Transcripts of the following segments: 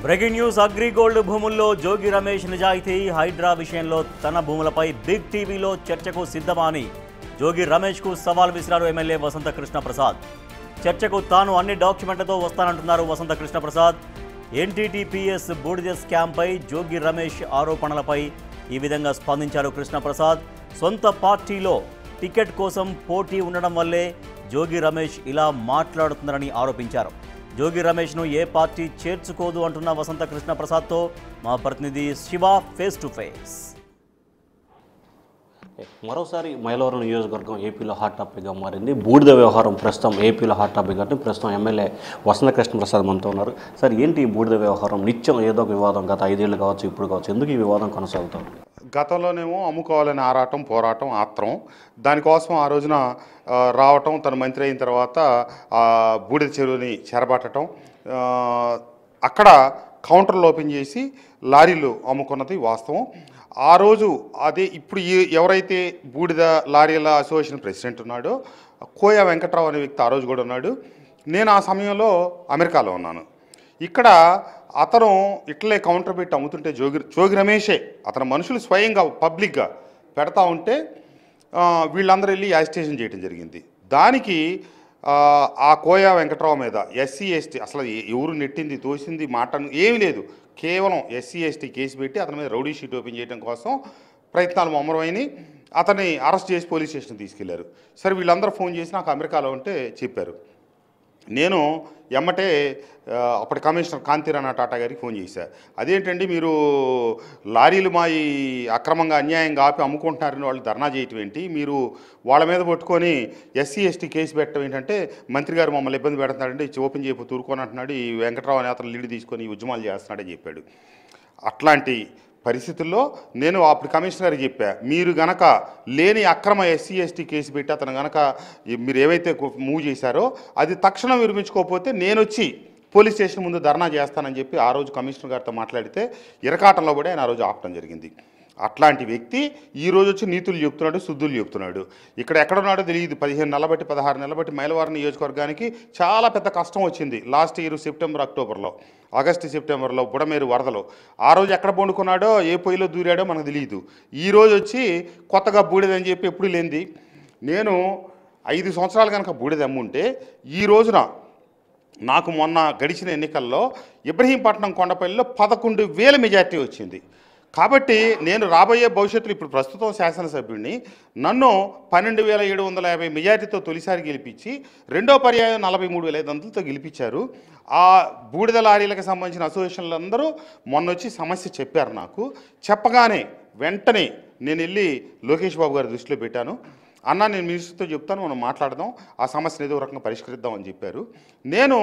Breaking news AgriGold భూముల్లో జోగి రమేష్ నిజాయితీ హైడ్రా విషయంలో తన భూములపై బిగ్ టీవీలో చర్చకు సిద్ధమా అని జోగి రమేష్కు సవాల్ విసిరారు ఎమ్మెల్యే వసంత కృష్ణ ప్రసాద్. చర్చకు తాను అన్ని డాక్యుమెంట్లతో వస్తానంటున్నారు వసంత కృష్ణ ప్రసాద్. ఎన్టీటీపీఎస్ బూడిద స్కామ్పై జోగి రమేష్ ఆరోపణలపై ఈ విధంగా స్పందించారు కృష్ణ ప్రసాద్. సొంత పార్టీలో టికెట్ కోసం పోటీ ఉండడం వల్లే జోగి రమేష్ ఇలా మాట్లాడుతున్నారని ఆరోపించారు. జోగి రమేష్ను ఏ పార్టీ చేర్చుకోదు అంటున్న వసంత కృష్ణ ప్రసాద్తో మా ప్రతినిధి శివ ఫేస్ టు ఫేస్. మరోసారి మైలవరం నియోజకవర్గం ఏపీలో హాట్ టాపిక్గా మారింది. బూడిద వ్యవహారం ప్రస్తుతం ఏపీలో హాట్ టాపిక్ అంటే ప్రస్తుతం ఎమ్మెల్యే వసంత కృష్ణ ప్రసాద్ మనతో ఉన్నారు. సార్, ఏంటి ఈ బూడిద వ్యవహారం? నిత్యం ఏదో ఒక వివాదం, గత 5 ఏళ్ళు కావచ్చు, ఇప్పుడు కావచ్చు, ఎందుకు ఈ వివాదం కొనసాగుతుంది? గతంలోనేమో అమ్ముకోవాలని ఆరాటం, పోరాటం, ఆత్రం, దానికోసం ఆ రోజున రావటం, తను మంత్రి అయిన తర్వాత బూడిద చెరువుని చెరబట్టడం, అక్కడ కౌంటర్లు ఓపెన్ చేసి లారీలు అమ్ముకున్నది వాస్తవం. ఆ రోజు అదే ఇప్పుడు ఎవరైతే బూడిద లారీల అసోసియేషన్ ప్రెసిడెంట్ ఉన్నాడో కోయ వెంకట్రావు అనే వ్యక్తి ఆ రోజు కూడా ఉన్నాడు. నేను ఆ సమయంలో అమెరికాలో ఉన్నాను. ఇక్కడ అతను ఇట్లే కౌంటర్ పెట్టి అమ్ముతుంటే జోగి రమేషే అతని మనుషులు స్వయంగా పబ్లిక్గా పెడతా ఉంటే వీళ్ళందరూ వెళ్ళి యాజిటేషన్ చేయడం జరిగింది. దానికి ఆ కోయ వెంకట్రావు మీద ఎస్సీ ఎస్టీ అసలు ఎవరు నెట్టింది తోసింది మాట ఏమీ లేదు, కేవలం ఎస్సీ ఎస్టీ కేసు పెట్టి అతని మీద రౌడీ షీట్ ఓపెన్ చేయడం కోసం ప్రయత్నాలు ముమ్మరమైనవి. అతన్ని అరెస్ట్ చేసి పోలీస్ స్టేషన్ తీసుకెళ్లారు. సరే, వీళ్ళందరూ ఫోన్ చేసి నాకు అమెరికాలో ఉంటే చెప్పారు. నేను ఎమ్మటే అప్పటి కమిషనర్ కాంతిరాణా టాటా గారికి ఫోన్ చేశాను. అదేంటండి మీరు లారీలు మా ఈ అక్రమంగా అన్యాయంగా ఆపి అమ్ముకుంటున్నారని వాళ్ళు ధర్నా చేయటం ఏంటి, మీరు వాళ్ళ మీద పట్టుకొని ఎస్సీ ఎస్టీ కేసు పెట్టడం ఏంటంటే మంత్రి గారు మమ్మల్ని ఇబ్బంది పెడుతున్నాడంటే ఓపెన్ చేయకపోతే తూరుకొని అంటున్నాడు, ఈ వెంకట్రావు అనే అతను లీడ్ తీసుకొని ఉద్యమాలు చేస్తున్నాడని చెప్పాడు. అట్లాంటి పరిస్థితుల్లో నేను అప్పుడు కమిషనర్ గారికి చెప్పా, మీరు గనక లేని అక్రమ ఎస్సీ ఎస్టీ కేసు పెట్టి అతను గనక మీరు ఏవైతే మూవ్ చేశారో అది తక్షణం విరమించుకోకపోతే నేను వచ్చి పోలీస్ స్టేషన్ ముందు ధర్నా చేస్తానని చెప్పి ఆ రోజు కమిషనర్ గారితో మాట్లాడితే ఇరకాటంలో కూడా ఆయన ఆ రోజు ఆపడం జరిగింది. అట్లాంటి వ్యక్తి ఈరోజు వచ్చి నీతులు చెప్తున్నాడు, శుద్ధులు చెప్తున్నాడు. ఇక్కడ ఎక్కడున్నాడో తెలియదు. 15 నెలల బట్టి 16 నెలల బట్టి మైలవరం నియోజకవర్గానికి చాలా పెద్ద కష్టం వచ్చింది. లాస్ట్ ఇయర్ సెప్టెంబర్ అక్టోబర్లో, ఆగస్టు సెప్టెంబర్లో బుడమేరు వరదలు. ఆ రోజు ఎక్కడ పండుకున్నాడో ఏ పొయ్యిలో దూరాడో మనకు తెలియదు. ఈరోజు వచ్చి కొత్తగా బూడిదని చెప్పి ఎప్పుడు లేనిది. నేను 5 సంవత్సరాలు కనుక బూడిద అమ్ముంటే ఈ రోజున నాకు మొన్న గడిచిన ఎన్నికల్లో ఇబ్రహీంపట్నం కొండపల్లిలో 11,000 మెజార్టీ వచ్చింది. కాబట్టి నేను రాబోయే భవిష్యత్తులో ఇప్పుడు ప్రస్తుతం శాసనసభ్యుడిని, నన్ను 12,750 మెజార్టీతో తొలిసారి గెలిపించి రెండో పర్యాయం 43,500తో గెలిపించారు. ఆ బూడిద లారీలకు సంబంధించిన అసోసియేషన్లు అందరూ మొన్న వచ్చి సమస్య చెప్పారు. నాకు చెప్పగానే వెంటనే నేను వెళ్ళి లోకేష్ బాబు గారి దృష్టిలో పెట్టాను. అన్న, నేను మినిస్టర్తో చెప్తాను, మనం మాట్లాడదాం, ఆ సమస్యను ఏదో రకంగా పరిష్కరిద్దామని చెప్పారు. నేను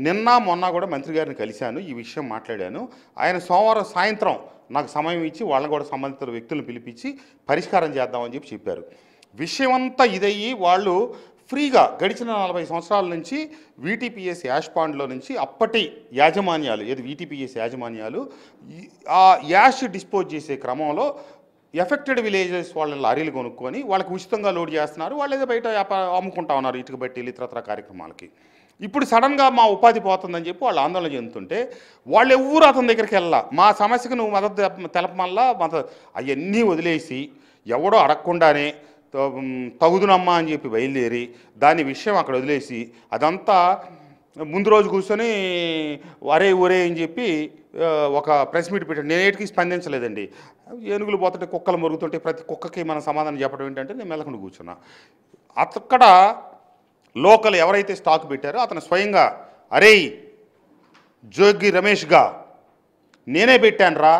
నిన్న మొన్న కూడా మంత్రి గారిని కలిశాను, ఈ విషయం మాట్లాడాను. ఆయన సోమవారం సాయంత్రం నాకు సమయం ఇచ్చి వాళ్ళని కూడా సంబంధిత వ్యక్తులను పిలిపించి పరిష్కారం చేద్దామని చెప్పారు. విషయం అంతా ఇదయ్యి వాళ్ళు ఫ్రీగా గడిచిన 40 సంవత్సరాల నుంచి వీటీపీఎస్ యాష్ పాండ్లో నుంచి అప్పటి యాజమాన్యాలు, ఏది వీటీపీఎస్ యాజమాన్యాలు ఆ యాష్ డిస్పోజ్ చేసే క్రమంలో ఎఫెక్టెడ్ విలేజెస్ వాళ్ళని లారీలు కొనుక్కొని వాళ్ళకి ఉచితంగా లోడ్ చేస్తున్నారు. వాళ్ళు ఏదో బయట అమ్ముకుంటా ఉన్నారు ఇటుక బట్టి ఇతరత్ర కార్యక్రమాలకి. ఇప్పుడు సడన్గా మా ఉపాధి పోతుందని చెప్పి వాళ్ళు ఆందోళన చెందుతుంటే వాళ్ళు ఎవరు అతని దగ్గరికి వెళ్ళా, మా సమస్యకు నువ్వు మద్దతు తెలపమల్లా అవన్నీ వదిలేసి ఎవడో అడగకుండానే తగుదునమ్మా అని చెప్పి బయలుదేరి దాని విషయం అక్కడ వదిలేసి అదంతా ముందు రోజు కూర్చొని వరే ఊరే అని చెప్పి ఒక ప్రెస్ మీట్ పెట్టాడు. నేను ఏటికి స్పందించలేదండి. ఏనుగులు పోతుంటే కుక్కలు మరుగుతుంటే ప్రతి కుక్కకి మనం సమాధానం చెప్పడం ఏంటంటే నేను మెల్లకుండా కూర్చున్నా. అక్కడ లోకల్ ఎవరైతే స్టాక్ పెట్టారో అతను స్వయంగా, అరే జోగి రమేష్గా నేనే పెట్టాను రా,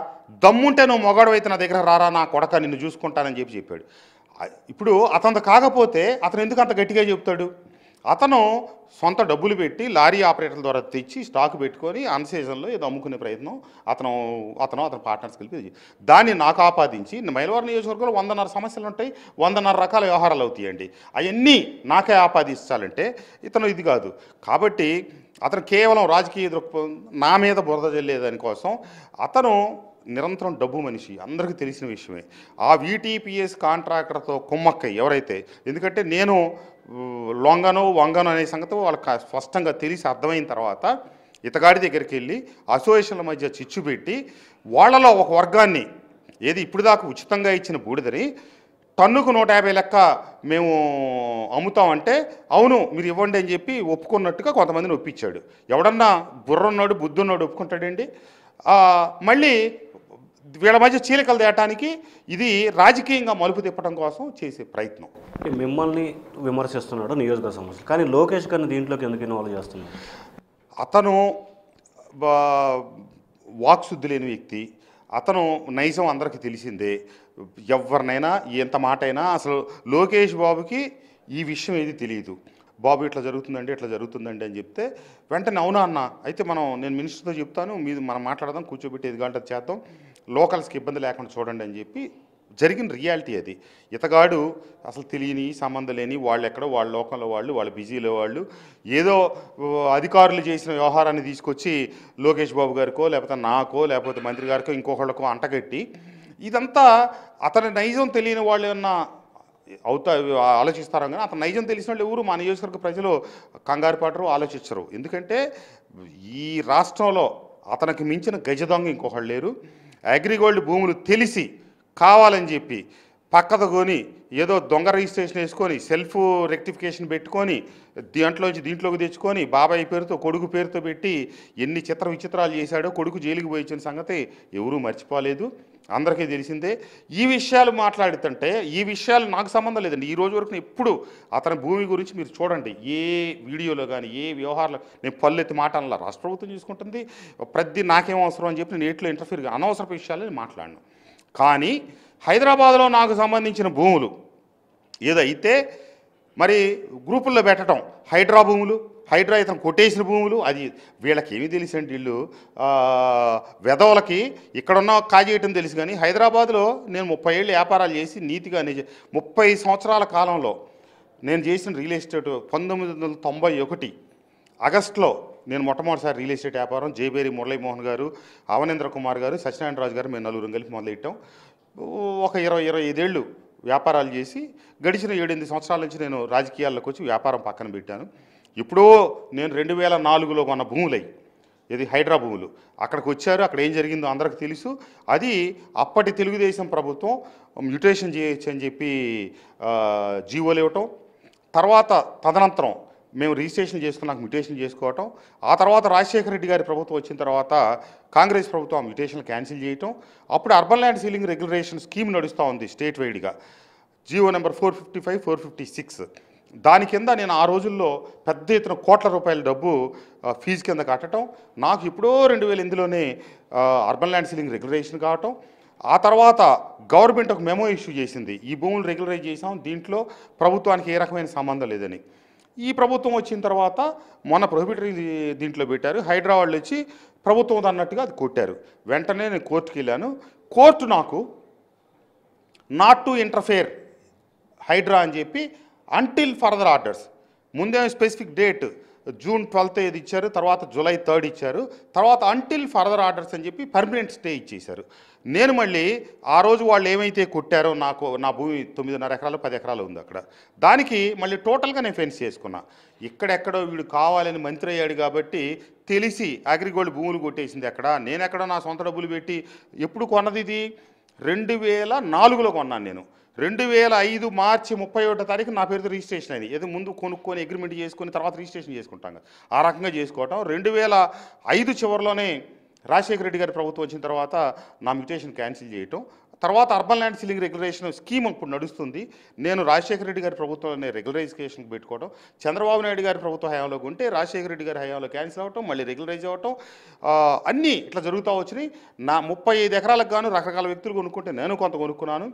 దమ్ముంటే నువ్వు మొగాడవైతే నా దగ్గర రారా, నా కొడక నిన్ను చూసుకుంటానని చెప్పాడు. ఇప్పుడు అతను కాకపోతే అతను ఎందుకు అంత గట్టిగా చెప్తాడు? అతను సొంత డబ్బులు పెట్టి లారీ ఆపరేటర్ల ద్వారా తెచ్చి స్టాక్ పెట్టుకొని అన్ సీజన్లో ఏదో అమ్ముకునే ప్రయత్నం అతను పార్ట్నర్స్ కలిపి దాన్ని నాకు ఆపాదించి మైలవరం నియోజకవర్గంలో 100 సమస్యలు ఉంటాయి, 100 రకాల వ్యవహారాలు అవుతాయండి. అవన్నీ నాకే ఆపాదించాలంటే ఇతను ఇది కాదు. కాబట్టి అతను కేవలం రాజకీయ దృక్పథం నా మీద బురద జల్లేదాని కోసం అతను నిరంతరం డబ్బు మనిషి, అందరికీ తెలిసిన విషయమే. ఆ వీటీపీఎస్ కాంట్రాక్టర్తో కుమ్మక్కై ఎవరైతే, ఎందుకంటే నేను లొంగను వంగను అనే సంగతి వాళ్ళకి స్పష్టంగా తెలిసి అర్థమైన తర్వాత ఇతగాడి దగ్గరికి వెళ్ళి అసోసియేషన్ల మధ్య చిచ్చు పెట్టి వాళ్ళలో ఒక వర్గాన్ని ఏది ఇప్పుడు దాకా ఉచితంగా ఇచ్చిన బూడిదని టన్నుకు 150 లెక్క మేము అమ్ముతామంటే అవును మీరు ఇవ్వండి అని చెప్పి ఒప్పుకున్నట్టుగా కొంతమందిని ఒప్పించాడు. ఎవడన్నా బుర్రున్నాడు బుద్ధున్నాడు ఒప్పుకుంటాడండి? మళ్ళీ వీళ్ళ మధ్య చీలికలు తేయటానికి ఇది రాజకీయంగా మలుపు తిప్పడం కోసం చేసే ప్రయత్నం. మిమ్మల్ని విమర్శిస్తున్నాడు నియోజకవర్గ సమస్యలు, కానీ లోకేష్ గారిని దీంట్లోకి ఎందుకు ఇన్వాల్వ్ చేస్తున్నారు? అతను వాక్శుద్ధి లేని వ్యక్తి, అతను నైజం అందరికీ తెలిసిందే. ఎవరినైనా ఎంత మాట అయినా అసలు లోకేష్ బాబుకి ఈ విషయం ఏది తెలియదు. బాబు ఇట్లా జరుగుతుందండి ఇట్లా జరుగుతుందండి అని చెప్తే వెంటనే అవునా అన్న అయితే నేను మినిస్టర్తో చెప్తాను, మనం మాట్లాడదాం, కూర్చోబెట్టి 5 గంటలు చేద్దాం, లోకల్స్కి ఇబ్బంది లేకుండా చూడండి అని చెప్పి జరిగిన రియాలిటీ అది. ఇతగాడు అసలు తెలియని సంబంధం లేని వాళ్ళు ఎక్కడో వాళ్ళ లోకంలో వాళ్ళ బిజీలో వాళ్ళు ఏదో అధికారులు చేసిన వ్యవహారాన్ని తీసుకొచ్చి లోకేష్ బాబు గారికో లేకపోతే నాకో లేకపోతే మంత్రి గారికో ఇంకొకళ్ళకో అంటగట్టి ఇదంతా అతని నైజం తెలియని వాళ్ళు ఏమన్నా ఆలోచిస్తారా? కానీ అతను నైజం తెలిసిన వాళ్ళు ఎవరు మా నియోజకవర్గ ప్రజలు కంగారు పడరు, ఆలోచించరు. ఎందుకంటే ఈ రాష్ట్రంలో అతనికి మించిన గజ దొంగ ఇంకొకళ్ళు లేరు. అగ్రిగోల్డ్ భూములు తెలిసి కావాలని చెప్పి పక్కన కొని ఏదో దొంగ రిజిస్ట్రేషన్ వేసుకొని సెల్ఫ్ రెక్టిఫికేషన్ పెట్టుకొని దీంట్లోకి తెచ్చుకొని బాబాయ్ పేరుతో కొడుకు పేరుతో పెట్టి ఎన్ని చిత్ర విచిత్రాలు చేశాడో, కొడుకు జైలుకి పోయించిన సంగతి ఎవరూ మర్చిపోలేదు, అందరికీ తెలిసిందే. ఈ విషయాలు మాట్లాడుతుంటే ఈ విషయాలు నాకు సంబంధం లేదండి. ఈ రోజు వరకు ఎప్పుడు అతని భూమి గురించి మీరు చూడండి, ఏ వీడియోలో కానీ ఏ వ్యవహారంలో నేను పల్లెత్తి మాట అనలా. రాష్ట్ర ప్రభుత్వం చూసుకుంటుంది, ప్రతి నాకేం అవసరం అని చెప్పి నేను ఎట్లో ఇంటర్ఫీర్ అనవసరపు విషయాలు మాట్లాడను. కానీ హైదరాబాద్లో నాకు సంబంధించిన భూములు ఏదైతే మరి గ్రూపుల్లో పెట్టడం, హైడ్రా భూములు, హైడ్రా ఇతను కొట్టేసిన భూములు, అది వీళ్ళకి ఏమీ తెలుసు అండి. వీళ్ళు వెధవలకి ఇక్కడున్న కాజేయటం తెలుసు. కానీ హైదరాబాద్లో నేను 30 ఏళ్ళు వ్యాపారాలు చేసి నీతిగా 30 సంవత్సరాల కాలంలో నేను చేసిన రియల్ ఎస్టేట్ 1991 ఆగస్టులో నేను మొట్టమొదటిసారి రియల్ ఎస్టేట్ వ్యాపారం జేబేరి మురళీమోహన్ గారు, అవనేంద్ర కుమార్ గారు, సత్యనారాయణ రాజు గారు మేము 4 కలిపి మొదలెట్టాం. ఒక 25 ఏళ్ళు వ్యాపారాలు చేసి గడిచిన 7-8 సంవత్సరాల నుంచి నేను రాజకీయాల్లోకి వచ్చి వ్యాపారం పక్కన పెట్టాను. ఇప్పుడు నేను 2004లో కొన్న భూములై ఇది హైడ్రా భూములు అక్కడికి వచ్చారు. అక్కడ ఏం జరిగిందో అందరికీ తెలుసు. అది అప్పటి తెలుగుదేశం ప్రభుత్వం మ్యూటేషన్ చేయొచ్చు అని చెప్పి జీవోలు ఇవ్వటం, తర్వాత తదనంతరం మేము రిజిస్ట్రేషన్ చేసుకున్నాక మ్యూటేషన్ చేసుకోవటం, ఆ తర్వాత రాజశేఖర రెడ్డి గారి ప్రభుత్వం వచ్చిన తర్వాత కాంగ్రెస్ ప్రభుత్వం ఆ మ్యూటేషన్లు క్యాన్సిల్ చేయటం. అప్పుడు urban land ceiling regulation scheme నడుస్తూ ఉంది స్టేట్ వైడ్గా, జీవో నెంబర్ 455, 456. దాని కింద నేను ఆ రోజుల్లో పెద్ద ఎత్తున కోట్ల రూపాయల డబ్బు ఫీజు కింద కట్టడం, నాకు ఎప్పుడో 2008లోనే అర్బన్ ల్యాండ్ సీలింగ్ రెగ్యులేషన్ కావటం. ఆ తర్వాత గవర్నమెంట్ ఒక మెమో ఇష్యూ చేసింది, ఈ భూములు రెగ్యులరైజ్ చేసాం, దీంట్లో ప్రభుత్వానికి ఏ రకమైన సంబంధం లేదని. ఈ ప్రభుత్వం వచ్చిన తర్వాత మొన్న ప్రొహిబిటరీ దీంట్లో పెట్టారు. హైడ్రా వాళ్ళు వచ్చి ప్రభుత్వం అన్నట్టుగా అది కొట్టారు. వెంటనే నేను కోర్టుకి వెళ్ళాను. కోర్టు నాకు నాట్ టు ఇంటర్ఫేర్ హైడ్రా అని చెప్పి అంటిల్ ఫర్దర్ ఆర్డర్స్, ముందేమో స్పెసిఫిక్ డేట్ June 12th ఇది ఇచ్చారు, తర్వాత July 3rd ఇచ్చారు, తర్వాత అంటిల్ ఫర్దర్ ఆర్డర్స్ అని చెప్పి పర్మనెంట్ స్టే ఇచ్చేశారు. నేను మళ్ళీ ఆ రోజు వాళ్ళు ఏమైతే కొట్టారో నా భూమి 9.5 ఎకరాలు 10 ఎకరాలు ఉంది అక్కడ, దానికి మళ్ళీ టోటల్గా నేను ఫెన్స్ చేసుకున్నా. ఇక్కడెక్కడో వీడు కావాలని మంత్రి అయ్యాడు కాబట్టి తెలిసి అగ్రిగోల్డ్ భూములు కొట్టేసింది ఎక్కడ, నేనెక్కడో నా సొంత డబ్బులు పెట్టి ఎప్పుడు కొన్నది ఇది 2004లో కొన్నాను నేను. 2005 మార్చి 31వ తారీఖు నా పేరుతో రిజిస్ట్రేషన్ అయింది. ఏదో ముందు కొనుక్కొని అగ్రిమెంట్ చేసుకొని తర్వాత రిజిస్ట్రేషన్ చేసుకుంటాం, ఆ రకంగా చేసుకోవటం. 2005 చివరిలోనే రాజశేఖర రెడ్డి గారి ప్రభుత్వం వచ్చిన తర్వాత నా మ్యూటేషన్ క్యాన్సిల్ చేయటం. తర్వాత urban land ceiling regulation scheme ఇప్పుడు నడుస్తుంది. నేను రాజశేఖర రెడ్డి గారి ప్రభుత్వంలోనే రెగ్యులరైజేషన్కి పెట్టుకోవడం, చంద్రబాబు నాయుడు గారి ప్రభుత్వ హయాంలోకి ఉంటే రాజశేఖర రెడ్డి గారి హయాంలో క్యాన్సిల్ అవ్వటం, మళ్ళీ రెగ్యులరైజ్ అవ్వటం, అన్నీ ఇట్లా జరుగుతూ వచ్చినాయి. నా 35 ఎకరాలకు గాను రకరకాల వ్యక్తులు కొనుక్కుంటే నేను కొంత కొనుక్కున్నాను.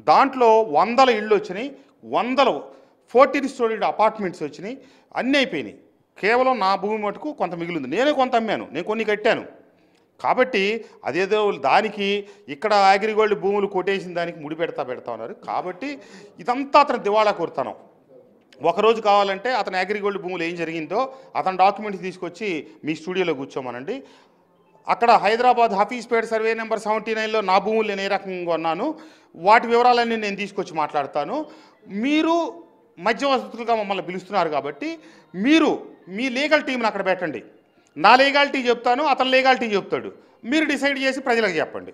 దాంట్లో 100 ఇళ్ళు వచ్చినాయి, 100 14 స్టోరీడ్ అపార్ట్మెంట్స్ వచ్చినాయి, అన్నీ అయిపోయినాయి. కేవలం నా భూమి మటుకు కొంత మిగిలింది. నేనే కొంత అమ్మాను, నేను కొన్ని కట్టాను. కాబట్టి అదేదో దానికి ఇక్కడ అగ్రిగోల్డ్ భూములు కొట్టేసిన దానికి ముడి పెడతా ఉన్నారు. కాబట్టి ఇదంతా అతను దివాళా కోరుతాను. ఒకరోజు కావాలంటే అతని అగ్రిగోల్డ్ భూములు ఏం జరిగిందో అతని డాక్యుమెంట్స్ తీసుకొచ్చి మీ స్టూడియోలో కూర్చోమనండి. అక్కడ హైదరాబాద్ హఫీజ్పేట సర్వే నెంబర్ 79లో నా భూములు నేను ఏ రకంగా ఉన్నాను వాటి వివరాలన్నీ నేను తీసుకొచ్చి మాట్లాడతాను. మీరు మధ్యవర్తులుగా మమ్మల్ని పిలుస్తున్నారు కాబట్టి మీరు మీ లీగల్ టీంని అక్కడ పెట్టండి. నా లీగాలిటీ చెప్తాను, అతను లీగాలిటీ చెప్తాడు. మీరు డిసైడ్ చేసి ప్రజలకు చెప్పండి.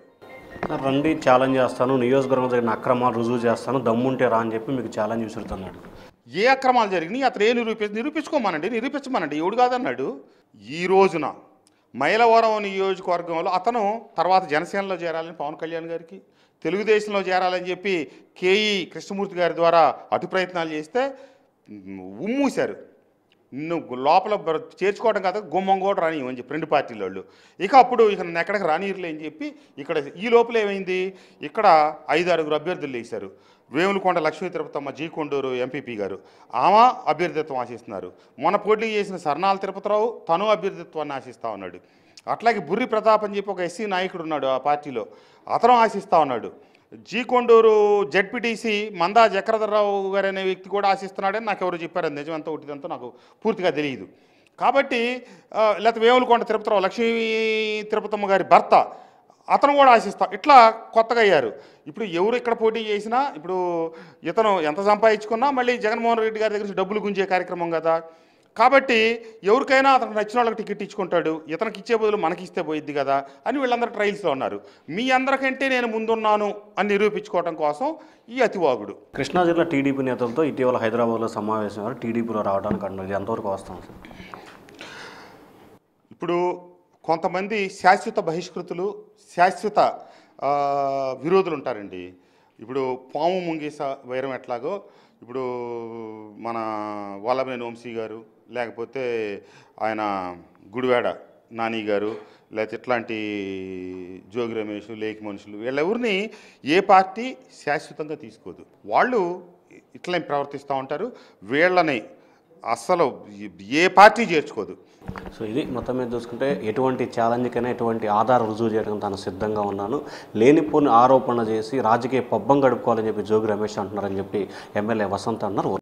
రండి ఛాలెంజ్ చేస్తాను, నియోజకవర్గం జరిగిన అక్రమాలు రుజువు చేస్తాను, దమ్ముంటే రా అని చెప్పి మీకు ఛాలెంజ్ విసురుతున్నాడు. ఏ అక్రమాలు జరిగినాయి అతను నిరూపించమనండి, ఎవడు కాదన్నాడు. ఈ రోజున మైలవరం నియోజకవర్గంలో అతను తర్వాత జనసేనలో చేరాలని పవన్ కళ్యాణ్ గారికి, తెలుగుదేశంలో చేరాలని చెప్పి కేఈ కృష్ణమూర్తి గారి ద్వారా అటు ప్రయత్నాలు చేస్తే ఉమ్మూశారు. నువ్వు లోపల చేర్చుకోవడం కాదు, గుమ్మం కూడా రానియమని చెప్పి 2 పార్టీల వాళ్ళు. ఇక అప్పుడు నన్ను ఎక్కడికి రానియర్లే అని చెప్పి ఇక్కడ ఈ లోపల ఏమైంది, ఇక్కడ 5-6 అభ్యర్థులు వేశారు. వేములకొండ లక్ష్మీ తిరుపతమ్మ, జీ కొండూరు ఎంపీపీ గారు, ఆమె అభ్యర్థిత్వం ఆశిస్తున్నారు. మొన్న పోటీ చేసిన సర్నాల తిరుపతిరావు తను అభ్యర్థిత్వాన్ని ఆశిస్తూ ఉన్నాడు. అట్లాగే బుర్రి ప్రతాప్ అని చెప్పి ఒక ఎస్సీ నాయకుడు ఉన్నాడు ఆ పార్టీలో, అతను ఆశిస్తూ ఉన్నాడు. జీ కొండూరు జెడ్పీటీసీ మందా చక్రధర్రావు గారు అనే వ్యక్తి కూడా ఆశిస్తున్నాడని నాకు ఎవరు చెప్పారు. అది నిజమంతా ఒకటిదంతా నాకు పూర్తిగా తెలియదు. కాబట్టి లేకపోతే వేములకొండ తిరుపతిరావు లక్ష్మీ తిరుపతమ్మ గారి భర్త, అతను కూడా ఆశిస్తాం. ఇట్లా కొత్తగా అయ్యారు. ఇప్పుడు ఎవరు ఇక్కడ పోటీ చేసినా ఇప్పుడు ఇతను ఎంత సంపాదించుకున్నా మళ్ళీ జగన్మోహన్ రెడ్డి గారి దగ్గర డబ్బులు గుంజే కార్యక్రమం కదా. కాబట్టి ఎవరికైనా అతనికి నచ్చిన వాళ్ళకి టికెట్ ఇచ్చుకుంటాడు, ఇతనికి ఇచ్చే బదులు మనకి ఇస్తే పోయిద్ది కదా అని వీళ్ళందరూ ట్రయల్స్లో ఉన్నారు. మీ అందరికంటే నేను ముందున్నాను అని నిరూపించుకోవడం కోసం ఈ అతివాగుడు. కృష్ణా జిల్లా టీడీపీ నేతలతో ఇటీవల హైదరాబాద్లో సమావేశం వారు టీడీపీలో రావడానికి అంటున్నారు. ఎంతవరకు వస్తాం సార్? ఇప్పుడు కొంతమంది శాశ్వత బహిష్కృతులు, శాశ్వత విరోధులు ఉంటారండి. ఇప్పుడు పాము ముంగీస వైరం ఎట్లాగో ఇప్పుడు మన వల్లభనేని వంశీ గారు, లేకపోతే ఆయన గుడివాడ నాని గారు, లేకపోతే ఇట్లాంటి జోగి రమేష్, లేఖి మనుషులు, వీళ్ళెవరిని ఏ పార్టీ శాశ్వతంగా తీసుకోదు. వాళ్ళు ఇట్లా ప్రవర్తిస్తూ ఉంటారు. వీళ్ళని అస్సలు ఏ పార్టీ చేర్చుకోదు. సో ఇది మొత్తం మీద చూసుకుంటే ఎటువంటి ఛాలెంజ్కైనా ఎటువంటి ఆధార రుజువు చేయడానికి తాను సిద్ధంగా ఉన్నాను, లేనిపోని ఆరోపణ చేసి రాజకీయ పబ్బం గడుపుకోవాలని చెప్పి జోగి రమేష్ అంటున్నారని చెప్పి ఎమ్మెల్యే వసంత్ అన్నారు.